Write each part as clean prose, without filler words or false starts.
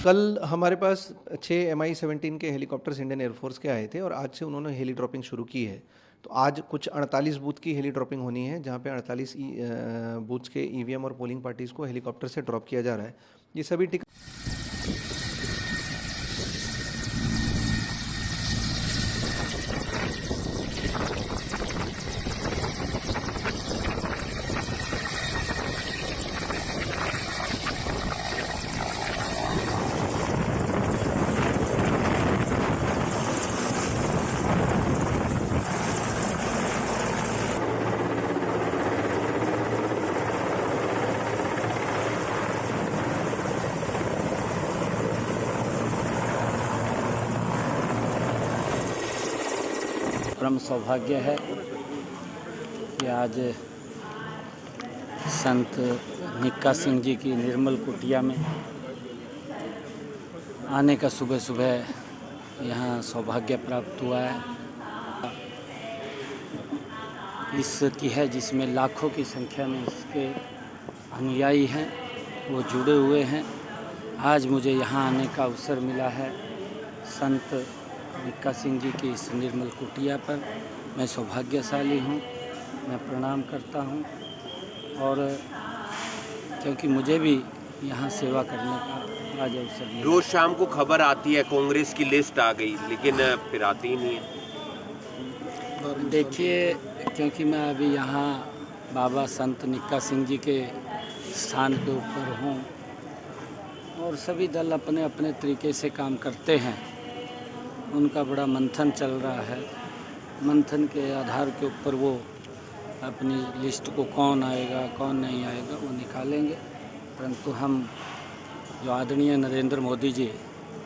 कल हमारे पास 6 Mi-17 के हेलीकॉप्टर्स इंडियन एयरफोर्स के आए थे और आज से उन्होंने हेली ड्रॉपिंग शुरू की है। तो आज कुछ 48 बूथ की हेली ड्रॉपिंग होनी है, जहाँ पे 48 बूथ्स के ईवीएम और पोलिंग पार्टीज़ को हेलीकॉप्टर से ड्रॉप किया जा रहा है। ये सभी परम सौभाग्य है कि आज संत निक्का सिंह जी की निर्मल कुटिया में आने का सुबह सुबह यहाँ सौभाग्य प्राप्त हुआ है। इसकी है जिसमें लाखों की संख्या में इसके अनुयायी हैं, वो जुड़े हुए हैं। आज मुझे यहाँ आने का अवसर मिला है संत निक्का सिंह जी की इस निर्मल कुटिया पर। मैं सौभाग्यशाली हूँ, मैं प्रणाम करता हूँ। और क्योंकि मुझे भी यहाँ सेवा करने का आज अवसर मिला। रोज शाम को खबर आती है कांग्रेस की लिस्ट आ गई, लेकिन फिर आती ही नहीं है। देखिए, क्योंकि मैं अभी यहाँ बाबा संत निक्का सिंह जी के स्थान के ऊपर हूँ और सभी दल अपने अपने तरीके से काम करते हैं। उनका बड़ा मंथन चल रहा है। मंथन के आधार के ऊपर वो अपनी लिस्ट को कौन आएगा कौन नहीं आएगा वो निकालेंगे। परंतु हम जो आदरणीय नरेंद्र मोदी जी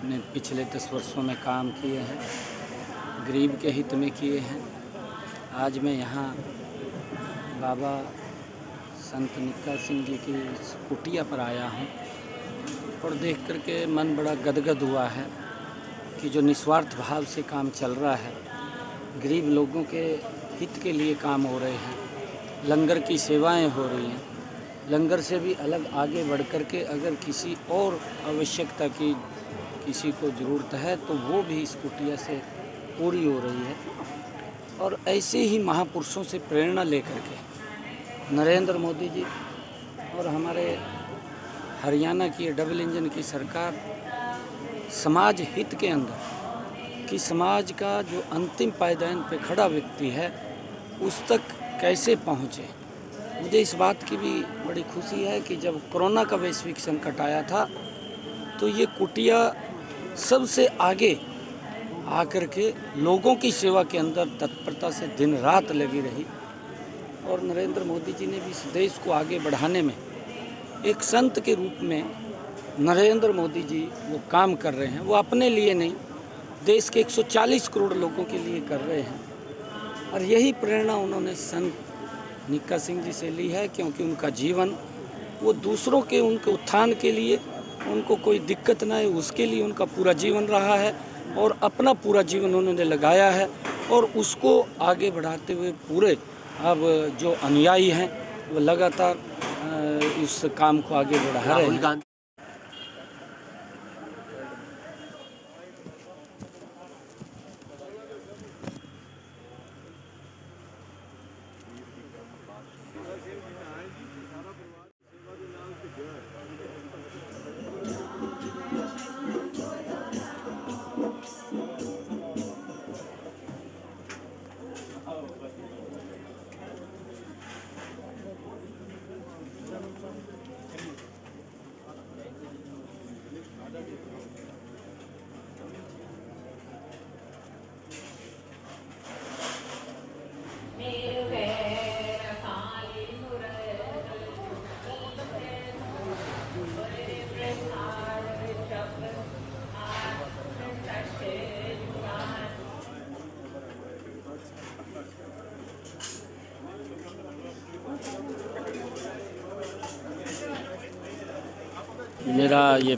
ने पिछले 10 वर्षों में काम किए हैं, गरीब के हित में किए हैं। आज मैं यहाँ बाबा संत निक्का सिंह जी की कुटिया पर आया हूँ और देख करके मन बड़ा गदगद हुआ है कि जो निस्वार्थ भाव से काम चल रहा है, गरीब लोगों के हित के लिए काम हो रहे हैं, लंगर की सेवाएं हो रही हैं। लंगर से भी अलग आगे बढ़ कर के अगर किसी और आवश्यकता की किसी को ज़रूरत है तो वो भी इस कुटिया से पूरी हो रही है। और ऐसे ही महापुरुषों से प्रेरणा लेकर के नरेंद्र मोदी जी और हमारे हरियाणा की डबल इंजन की सरकार समाज हित के अंदर कि समाज का जो अंतिम पायदान पे खड़ा व्यक्ति है उस तक कैसे पहुँचे। मुझे इस बात की भी बड़ी खुशी है कि जब कोरोना का वैश्विक संकट आया था तो ये कुटिया सबसे आगे आकर के लोगों की सेवा के अंदर तत्परता से दिन रात लगी रही। और नरेंद्र मोदी जी ने भी इस देश को आगे बढ़ाने में एक संत के रूप में नरेंद्र मोदी जी वो काम कर रहे हैं। वो अपने लिए नहीं, देश के 140 करोड़ लोगों के लिए कर रहे हैं। और यही प्रेरणा उन्होंने संत निक्का सिंह जी से ली है, क्योंकि उनका जीवन वो दूसरों के उनके उत्थान के लिए, उनको कोई दिक्कत ना है उसके लिए उनका पूरा जीवन रहा है और अपना पूरा जीवन उन्होंने लगाया है। और उसको आगे बढ़ाते हुए पूरे अब जो अनुयायी हैं वो लगातार इस काम को आगे बढ़ा रहे हैं। मेरा ये